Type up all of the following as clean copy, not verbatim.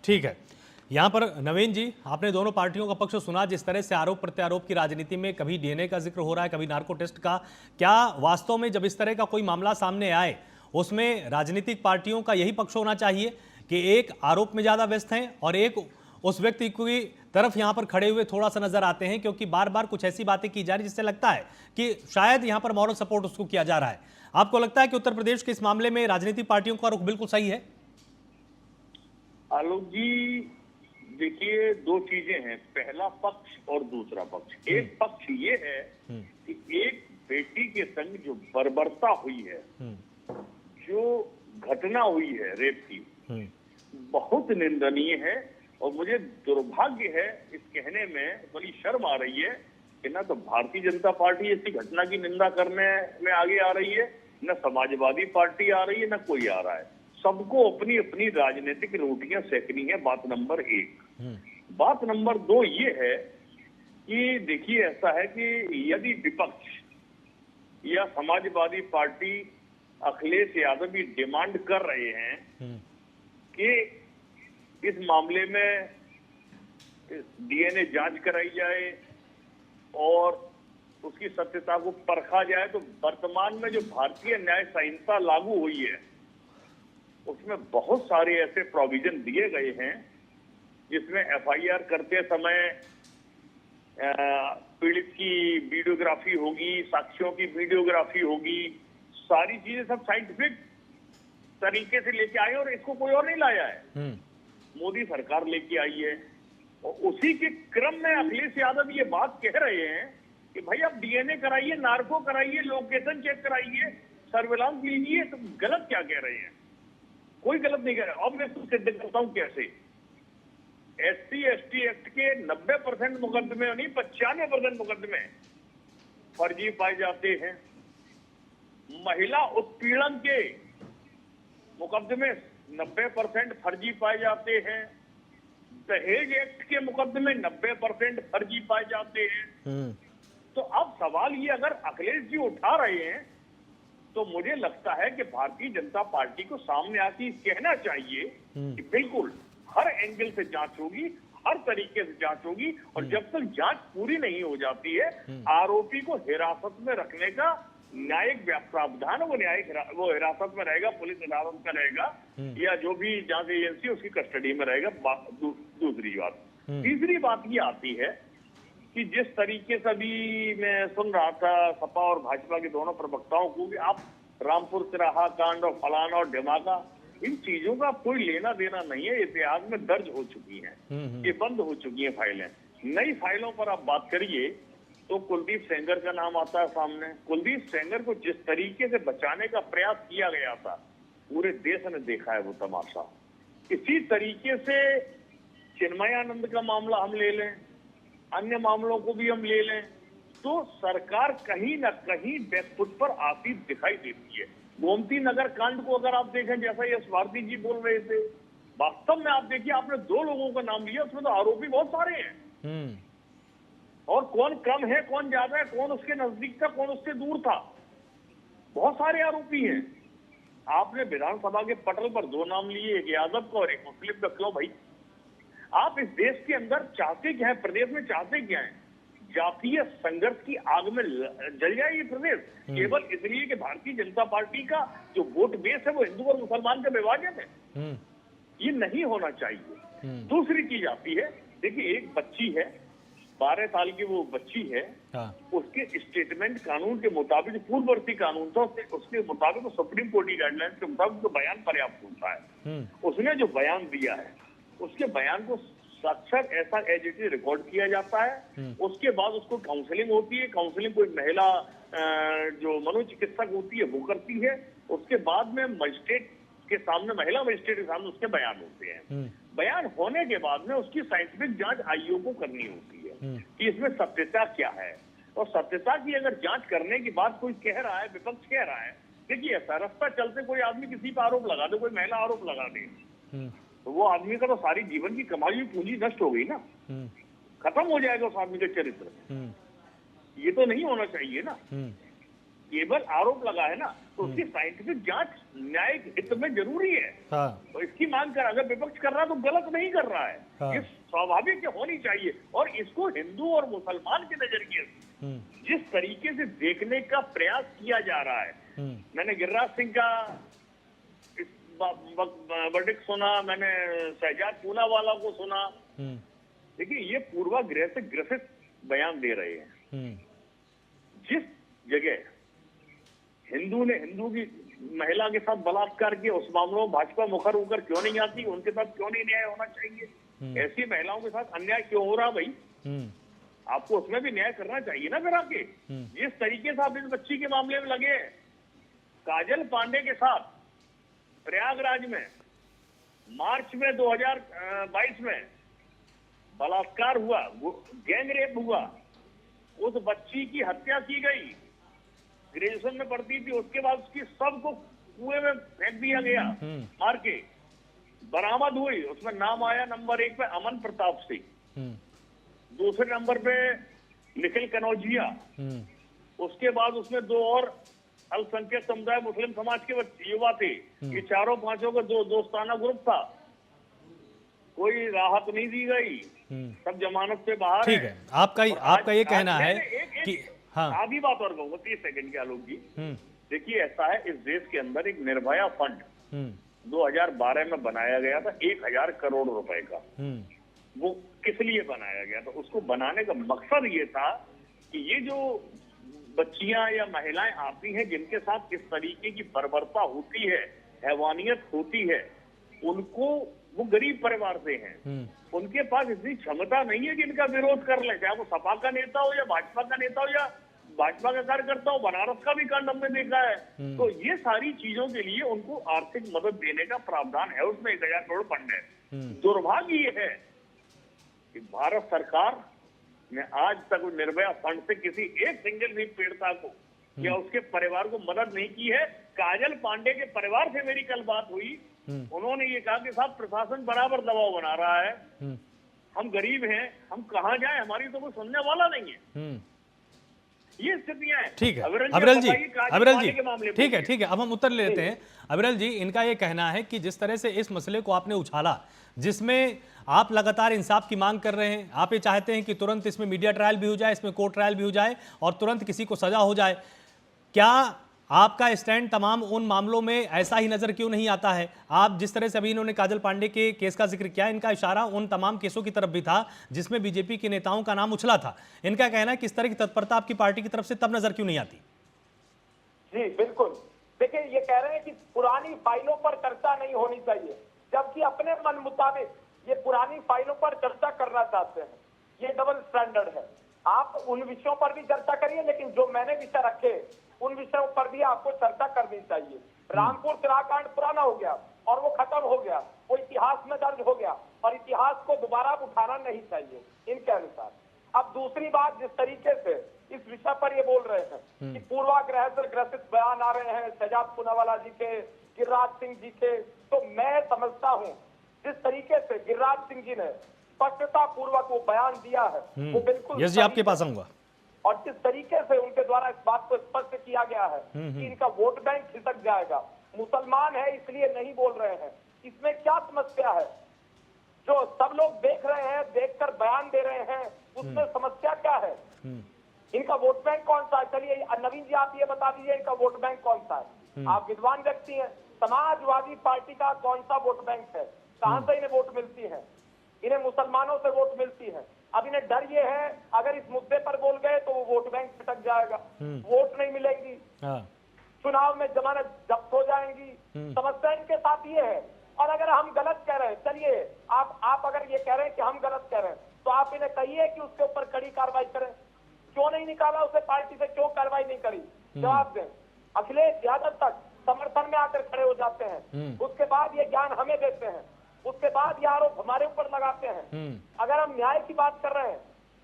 ठीक है। यहाँ पर नवीन जी, आपने दोनों पार्टियों का पक्ष सुना। जिस तरह से आरोप प्रत्यारोप की राजनीति में कभी डीएनए का जिक्र हो रहा है, कभी नार्को टेस्ट का, क्या वास्तव में जब इस तरह का कोई मामला सामने आए उसमें राजनीतिक पार्टियों का यही पक्ष होना चाहिए कि एक आरोप में ज्यादा व्यस्त हैं और एक उस व्यक्ति की तरफ यहाँ पर खड़े हुए थोड़ा सा नजर आते हैं, क्योंकि बार बार कुछ ऐसी बातें की जा रही जिससे लगता है कि शायद यहाँ पर मॉरल सपोर्ट उसको किया जा रहा है। आपको लगता है कि उत्तर प्रदेश के इस मामले में राजनीतिक पार्टियों का रुख बिल्कुल सही है? आलोक जी, देखिए दो चीजें हैं, पहला पक्ष और दूसरा पक्ष। एक पक्ष ये है कि एक बेटी के संग जो बर्बरता हुई है, जो घटना हुई है रेप की, बहुत निंदनीय है। और मुझे दुर्भाग्य है इस कहने में, बड़ी शर्म आ रही है कि ना तो भारतीय जनता पार्टी ऐसी घटना की निंदा करने में आगे आ रही है, न समाजवादी पार्टी आ रही है, न कोई आ रहा है। सबको अपनी अपनी राजनीतिक रोटियां सेकनी है, बात नंबर एक। बात नंबर दो ये है कि देखिए ऐसा है कि यदि विपक्ष या समाजवादी पार्टी अखिलेश यादव भी डिमांड कर रहे हैं कि इस मामले में डीएनए जांच कराई जाए और उसकी सत्यता को परखा जाए, तो वर्तमान में जो भारतीय न्याय संहिता लागू हुई है उसमें बहुत सारे ऐसे प्रोविजन दिए गए हैं जिसमें एफआईआर करते समय पीड़ित की वीडियोग्राफी होगी, साक्ष्यों की वीडियोग्राफी होगी, सारी चीजें सब साइंटिफिक तरीके से लेके आए और इसको कोई और नहीं लाया है, मोदी सरकार लेके आई है। और उसी के क्रम में अखिलेश यादव ये बात कह रहे हैं कि भाई आप डीएनए कराइए, नार्को कराइए, लोकेशन चेक कराइए, सर्विलांस लीजिए, तो गलत क्या कह रहे हैं? कोई गलत नहीं कह रहा। अब मैं सिद्ध करता हूं कैसे। SC/ST एक्ट के 90% मुकदमे नहीं, 95% मुकदमे फर्जी पाए जाते हैं। महिला उत्पीड़न के मुकदमे 90% फर्जी पाए जाते हैं। दहेज एक्ट के मुकदमे 90% फर्जी पाए जाते हैं। तो अब सवाल ये, अगर अखिलेश जी उठा रहे हैं तो मुझे लगता है कि भारतीय जनता पार्टी को सामने आके कहना चाहिए कि बिल्कुल हर एंगल से जांच होगी, हर तरीके से जांच होगी, और जब तक जांच पूरी नहीं हो जाती है आरोपी को हिरासत में रखने का न्यायिक प्रावधान, वो हिरासत में रहेगा, पुलिस हिरासत में रहेगा या जो भी जांच एजेंसी उसकी कस्टडी में रहेगा। दूसरी बात, तीसरी बात ये आती है कि जिस तरीके से अभी मैं सुन रहा था सपा और भाजपा के दोनों प्रवक्ताओं को कि आप रामपुर तिराहा कांड और फलाना और धमाका, इन चीजों का कोई लेना देना नहीं है, इतिहास में दर्ज हो चुकी हैं, ये बंद हो चुकी हैं फाइलें। नई फाइलों पर आप बात करिए तो कुलदीप सेंगर का नाम आता है सामने। कुलदीप सेंगर को जिस तरीके से बचाने का प्रयास किया गया था, पूरे देश ने देखा है वो तमाशा। इसी तरीके से चिन्मयानंद का मामला हम ले लें, अन्य मामलों को भी हम ले लें, तो सरकार कहीं ना कहीं बैकफुट पर आती दिखाई देती है। गोमती नगर कांड को अगर आप देखें, जैसा यश भारती जी बोल रहे थे, वास्तव में आप देखिए, आपने 2 लोगों का नाम लिया, उसमें तो आरोपी बहुत सारे हैं। और कौन कम है, कौन ज्यादा है, कौन उसके नजदीक था, कौन उससे दूर था, बहुत सारे आरोपी हैं। आपने विधानसभा के पटल पर 2 नाम लिए, एक यादव का और एक मुस्लिम का। क्यों भाई? आप इस देश के अंदर चाहते क्या है, प्रदेश में चाहते क्या है? जातीय संघर्ष की आग में जल जाए ये प्रदेश, केवल इसलिए कि भारतीय जनता पार्टी का जो वोट बेस है वो हिंदू और मुसलमान का विभाजन है। ये नहीं होना चाहिए। दूसरी चीज आती है, देखिए एक बच्ची है, 12 साल की वो बच्ची है, उसके स्टेटमेंट कानून के मुताबिक, पूर्ववर्ती कानून था उसके मुताबिक, तो सुप्रीम कोर्ट की गाइडलाइन के मुताबिक तो बयान पर्याप्त होता है। उसने जो बयान दिया है उसके बयान को साक्षर ऐसा एज इट इज रिकॉर्ड किया जाता है। उसके बाद उसको काउंसलिंग होती है, काउंसलिंग कोई महिला जो मनोचिकित्सक होती है वो करती है। उसके बाद में मजिस्ट्रेट के सामने, महिला मजिस्ट्रेट के सामने उसके बयान होते हैं। बयान होने के बाद में उसकी साइंटिफिक जांच आईओ को करनी होती है कि इसमें सत्यता क्या है। और सत्यता की अगर जांच करने की बात कोई कह रहा है, विपक्ष कह रहा है, देखिए ऐसा रास्ता चलते कोई आदमी किसी पर आरोप लगा दे, कोई महिला आरोप लगा दे, तो वो आदमी का तो सारी जीवन की कमाई हुई पूंजी नष्ट हो गई ना, खत्म हो जाएगा उस आदमी का चरित्र। ये तो नहीं होना चाहिए ना। केवल आरोप लगा है ना, तो उसकी साइंटिफिक जांच न्यायिक हित में जरूरी है। हाँ, तो इसकी मांग कर अगर विपक्ष कर रहा है तो गलत नहीं कर रहा है। हाँ। ये स्वाभाविक होनी चाहिए। और इसको हिंदू और मुसलमान के नजरिए से जिस तरीके से देखने का प्रयास किया जा रहा है, मैंने गिरिराज सिंह का वर्डिक्ट सुना, मैंने शहजाद पूनावाला को सुना। देखिए, ये पूर्वाग्रह से ग्रसित बयान दे रहे हैं। जिस जगह हिंदू ने हिंदू की महिला के साथ बलात्कार किया, उस मामलों में भाजपा मुखर होकर क्यों नहीं आती? उनके साथ क्यों नहीं न्याय होना चाहिए? ऐसी महिलाओं के साथ अन्याय क्यों हो रहा भाई? आपको उसमें भी न्याय करना चाहिए ना फिर आके। जिस तरीके से आप इस बच्ची के मामले में लगे हैं, काजल पांडे के साथ प्रयागराज में मार्च में 2022 में बलात्कार हुआ, गैंग रेप हुआ, उस बच्ची की हत्या की गई, ग्रेजुएशन में पढ़ती थी, उसके बाद उसकी सबको कुएं में फेंक दिया गया मार के। बरामद हुई, उसमें नाम आया नंबर 1 पे अमन प्रताप सिंह, दूसरे नंबर पे निखिल कनौजिया, उसके बाद उसमें 2 और अल्पसंख्यक समुदाय मुस्लिम समाज के युवा थे। ये चारों पांचों का दोस्ताना ग्रुप था। कोई राहत नहीं दी गई, सब जमानत पे बाहर ठीक है। आपका ये कहना है कि हाँ, आधी बात और कहूंगा 30 सेकंड की आलोक जी। देखिए, ऐसा है, इस देश के अंदर एक निर्भया फंड 2012 में बनाया गया था, 1000 करोड़ रुपए का। वो किस लिए बनाया गया था? उसको बनाने का मकसद ये था कि ये जो बच्चियां या महिलाएं आती हैं जिनके साथ इस तरीके की बर्बरता होती है, हैवानियत होती है, उनको, वो गरीब परिवार से हैं, उनके पास इतनी क्षमता नहीं है कि इनका विरोध कर ले, चाहे वो सपा का नेता हो या भाजपा का नेता हो या भाजपा का कार्यकर्ता हो। बनारस का भी कांड हमने देखा है। तो ये सारी चीजों के लिए उनको आर्थिक मदद देने का प्रावधान है, उसमें 1000 करोड़ फंड है। दुर्भाग्य ये है कि भारत सरकार ने आज तक निर्भया फंड से किसी एक सिंगल भी पीड़िता को या उसके परिवार को मदद नहीं की है। काजल पांडे के परिवार से मेरी कल बात हुई, उन्होंने ये कहा कि साहब, प्रशासन बराबर दबाव बना रहा है, हम गरीब हैं, हम कहां जाएं, हमारी तो कोई सुनने वाला नहीं है। ये स्थितियां हैं। ठीक है अविरल जी, ठीक है, अब हम उत्तर ले लेते हैं। अविरल जी, इनका ये कहना है कि जिस तरह से इस मसले को आपने उछाला, जिसमें आप लगातार इंसाफ की मांग कर रहे हैं, आप ये चाहते हैं कि तुरंत इसमें मीडिया ट्रायल भी हो जाए, इसमें कोर्ट ट्रायल भी हो जाए और तुरंत किसी को सजा हो जाए, क्या आपका स्टैंड तमाम उन मामलों में ऐसा ही नजर क्यों नहीं आता है? आप जिस तरह से अभी इन्होंने काजल पांडे के केस का जिक्र किया, इनका इशारा उन तमाम केसों की तरफ भी था जिसमें बीजेपी के नेताओं का नाम उछला था। इनका कहना है कि इस तरह की तत्परता आपकी पार्टी की तरफ से तब नजर क्यों नहीं आती? जी बिल्कुल, देखिए, ये कह रहे हैं कि पुरानी फाइलों पर चर्चा नहीं होनी चाहिए, जबकि अपने मन मुताबिक ये पुरानी फाइलों पर चर्चा करना चाहते हैं। ये डबल स्टैंडर्ड है। आप उन विषयों पर भी चर्चा करिए, लेकिन जो मैंने विषय रखे उन विषयों पर भी आपको चर्चा करनी चाहिए। रामपुर चिराकांड पुराना हो गया और वो खत्म हो गया, वो इतिहास में दर्ज हो गया और इतिहास को दोबारा उठाना नहीं चाहिए इनके अनुसार। अब दूसरी बात, जिस तरीके से इस विषय पर ये बोल रहे हैं कि पूर्वाग्रह से ग्रसित बयान आ रहे हैं शहजाद पूनावाला जी के, गिरिराज सिंह जी के, तो मैं समझता हूँ जिस तरीके से गिरिराज सिंह जी ने स्पष्टता पूर्वक वो बयान दिया है, वो बिल्कुल यस जी, आपके पास आऊंगा। और जिस तरीके से उनके द्वारा इस बात को स्पष्ट किया गया है कि इनका वोट बैंक खिसक जाएगा, मुसलमान है इसलिए नहीं बोल रहे हैं, इसमें क्या समस्या है? जो सब लोग देख रहे हैं, देखकर बयान दे रहे हैं, उसमें समस्या क्या है? इनका वोट बैंक कौन सा है? चलिए नवीन जी, आप ये बता दीजिए, इनका वोट बैंक कौन सा है? आप विद्वान व्यक्ति हैं, समाजवादी पार्टी का कौन सा वोट बैंक है? कहां से इन्हें वोट मिलती है? इन्हें मुसलमानों से वोट मिलती है। अब इन्हें डर ये है, अगर इस मुद्दे पर बोल गए तो वो वोट बैंक पिटक जाएगा, वोट नहीं मिलेंगी, चुनाव में जमानत जब्त हो जाएंगी। समस्या इनके साथ ये है। और अगर हम गलत कह रहे हैं, चलिए आप अगर ये कह रहे हैं कि हम गलत कह रहे हैं, तो आप इन्हें कहिए कि उसके ऊपर कड़ी कार्रवाई करें। क्यों नहीं निकाला उसे पार्टी से, क्यों कार्रवाई नहीं करी? जवाब दें। अखिलेश यादव तक समर्थन में आकर खड़े हो जाते हैं, उसके बाद ये ज्ञान हमें देते हैं, उसके बाद ये आरोप हमारे ऊपर लगाते हैं। अगर हम न्याय की बात कर रहे हैं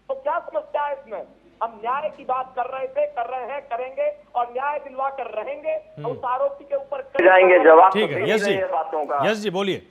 तो क्या समस्या है इसमें? हम न्याय की बात कर रहे थे, कर रहे हैं, करेंगे और न्याय दिलवा कर रहेंगे। उस आरोपी के ऊपर जाएंगे जवाब। ठीक है, यस जी, यस जी, बोलिए।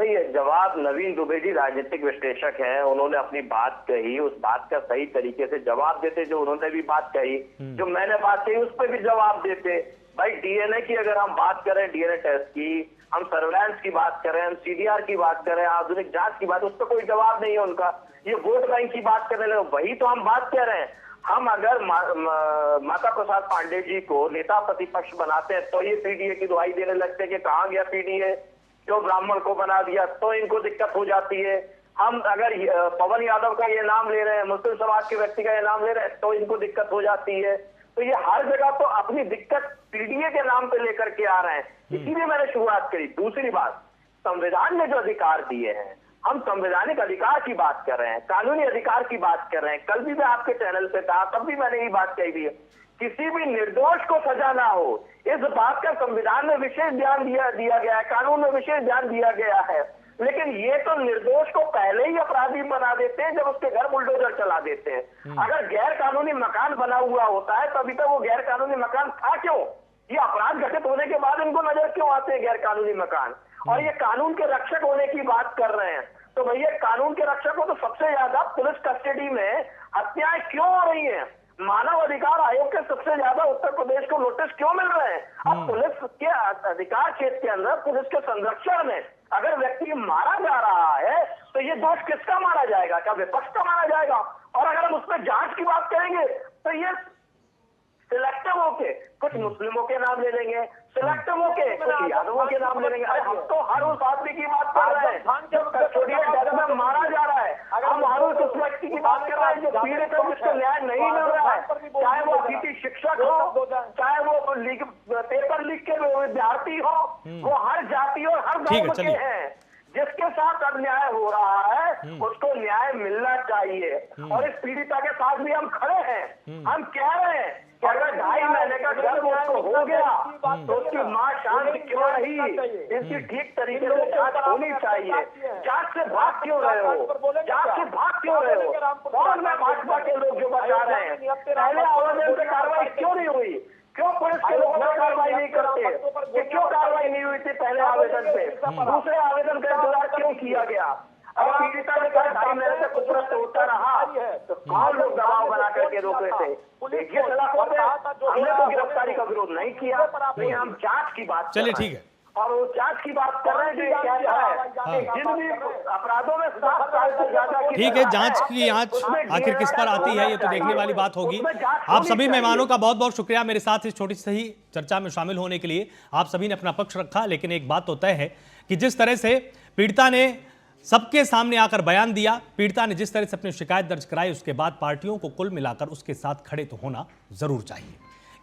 नहीं, ये जवाब नवीन दुबे जी राजनीतिक विश्लेषक हैं, उन्होंने अपनी बात कही, उस बात का सही तरीके से जवाब देते। जो उन्होंने भी बात कही, जो मैंने बात कही, उस पर भी जवाब देते। भाई डीएनए की अगर हम बात करें, डीएनए टेस्ट की, हम सर्वेलेंस की बात करें, हम सीडीआर की बात करें, आधुनिक जांच की बात, उस पर कोई जवाब नहीं है उनका। ये वोट बैंक की बात करने लगे, वही तो हम बात कर रहे हैं। हम अगर माता प्रसाद पांडे जी को नेता प्रतिपक्ष बनाते हैं तो ये पीडीए की दुहाई देने लगते हैं कि कहाँ गया पीडीए, क्यों ब्राह्मण को बना दिया, तो इनको दिक्कत हो जाती है। हम अगर पवन यादव का ये नाम ले रहे हैं, मुस्लिम समाज के व्यक्ति का ये नाम ले रहे हैं, तो इनको दिक्कत हो जाती है। तो ये हर जगह तो अपनी दिक्कत पीडीए के नाम पे लेकर के आ रहे हैं, इसीलिए मैंने शुरुआत करी। दूसरी बात, संविधान ने जो अधिकार दिए हैं, हम संवैधानिक अधिकार की बात कर रहे हैं, कानूनी अधिकार की बात कर रहे हैं। कल भी मैं आपके चैनल पे था, तब भी मैंने ये बात कही थी, किसी भी निर्दोष को सजा ना हो, इस बात का संविधान में विशेष ध्यान दिया गया है, कानून में विशेष ध्यान दिया गया है। लेकिन ये तो निर्दोष को पहले ही अपराधी बना देते हैं जब उसके घर बुलडोजर चला देते हैं। अगर गैर कानूनी मकान बना हुआ होता है तभी तो वो गैर कानूनी मकान था क्यों? ये अपराध घटित होने के बाद इनको नजर क्यों आते हैं गैर कानूनी मकान? और ये कानून के रक्षक होने की बात कर रहे हैं, तो भैया कानून के रक्षक हो तो सबसे ज्यादा पुलिस कस्टडी में हत्याएं क्यों हो रही हैं? मानव अधिकार आयोग के सबसे ज्यादा उत्तर प्रदेश को नोटिस क्यों मिल रहे हैं? अब पुलिस के अधिकार क्षेत्र के अंदर, पुलिस के संरक्षण में अगर व्यक्ति मारा जा रहा है तो ये दोष किसका माना जाएगा? क्या विपक्ष का माना जाएगा? और अगर हम उसमें जांच की बात करेंगे तो ये सिलेक्टिव होके कुछ मुस्लिमों के नाम ले लेंगे, सिलेक्टिव होके कुछ यादवों के नाम ले लेंगे। अरे हम तो हर उस आदमी की बात कर रहे हैं जो कस्टोडियल डेथ में मारा जा रहा है। हम हर उस व्यक्ति की बात कर रहे हैं जो पीड़ित है, जिसको न्याय नहीं मिल रहा है, चाहे वो अतिथि शिक्षक हो, चाहे वो पेपर लीक के विद्यार्थी हो, वो हर जाति और हर धर्म के हैं। जिसके साथ अन्याय हो रहा है उसको न्याय मिलना चाहिए, और इस पीड़िता के साथ भी हम खड़े हैं। हम कह रहे हैं कि अगर 2.5 महीने का गर्भ उसको हो गया तो उसकी मां शांत क्यों रही? इसकी ठीक तरीके से जांच होनी चाहिए। जांच से भाग क्यों रहे हो? जांच से भाग क्यों रहे हो? कौन में भाजपा के लोग जो बचा रहे हैं? पहले आवेदन पे कार्रवाई क्यों नहीं हुई? क्यों पुलिस के लोगों पर कार्रवाई नहीं करते? कि क्यों कार्रवाई नहीं हुई थी पहले आवेदन पे? दूसरे आवेदन का इंतजार क्यों किया गया? अगर पीड़िता ने कहा 2.5 महीने से कुछ होता रहा तो कौन लोग दबाव बना करके रोक रहे थे? ये हमने तो गिरफ्तारी का विरोध नहीं किया, लेकिन हम जांच की बात। चलिए ठीक है, और वो जांच की बात कर रहे हैं जो क्या है, जिन भी अपराधों में 7 साल से ज्यादा की, ठीक है, जांच की आंच आखिर किस पर आती है ये तो देखने वाली बात होगी। आप सभी मेहमानों का बहुत बहुत शुक्रिया मेरे साथ इस छोटी सी चर्चा में शामिल होने के लिए। आप सभी ने अपना पक्ष रखा, लेकिन एक बात तो तय है कि जिस तरह से पीड़िता ने सबके सामने आकर बयान दिया, पीड़िता ने जिस तरह से अपनी शिकायत दर्ज कराई, उसके बाद पार्टियों को कुल मिलाकर उसके साथ खड़े तो होना जरूर चाहिए।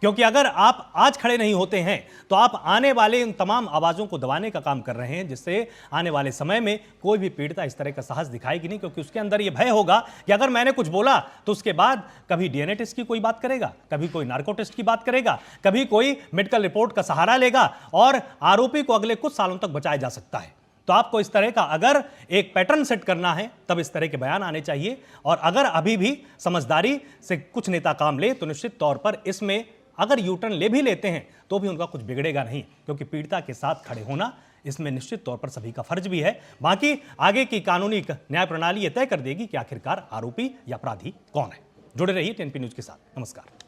क्योंकि अगर आप आज खड़े नहीं होते हैं तो आप आने वाले इन तमाम आवाजों को दबाने का काम कर रहे हैं, जिससे आने वाले समय में कोई भी पीड़िता इस तरह का साहस दिखाएगी नहीं, क्योंकि उसके अंदर यह भय होगा कि अगर मैंने कुछ बोला तो उसके बाद कभी डीएनए टेस्ट की कोई बात करेगा, कभी कोई नार्को टेस्ट की बात करेगा, कभी कोई मेडिकल रिपोर्ट का सहारा लेगा और आरोपी को अगले कुछ सालों तक बचाया जा सकता है। तो आपको इस तरह का अगर एक पैटर्न सेट करना है तब इस तरह के बयान आने चाहिए, और अगर अभी भी समझदारी से कुछ नेता काम ले तो निश्चित तौर पर इसमें अगर यूटर्न ले भी लेते हैं तो भी उनका कुछ बिगड़ेगा नहीं, क्योंकि पीड़िता के साथ खड़े होना इसमें निश्चित तौर पर सभी का फर्ज भी है। बाकी आगे की कानूनी न्याय प्रणाली यह तय कर देगी कि आखिरकार आरोपी या अपराधी कौन है। जुड़े रहिए टीएनपी न्यूज के साथ। नमस्कार।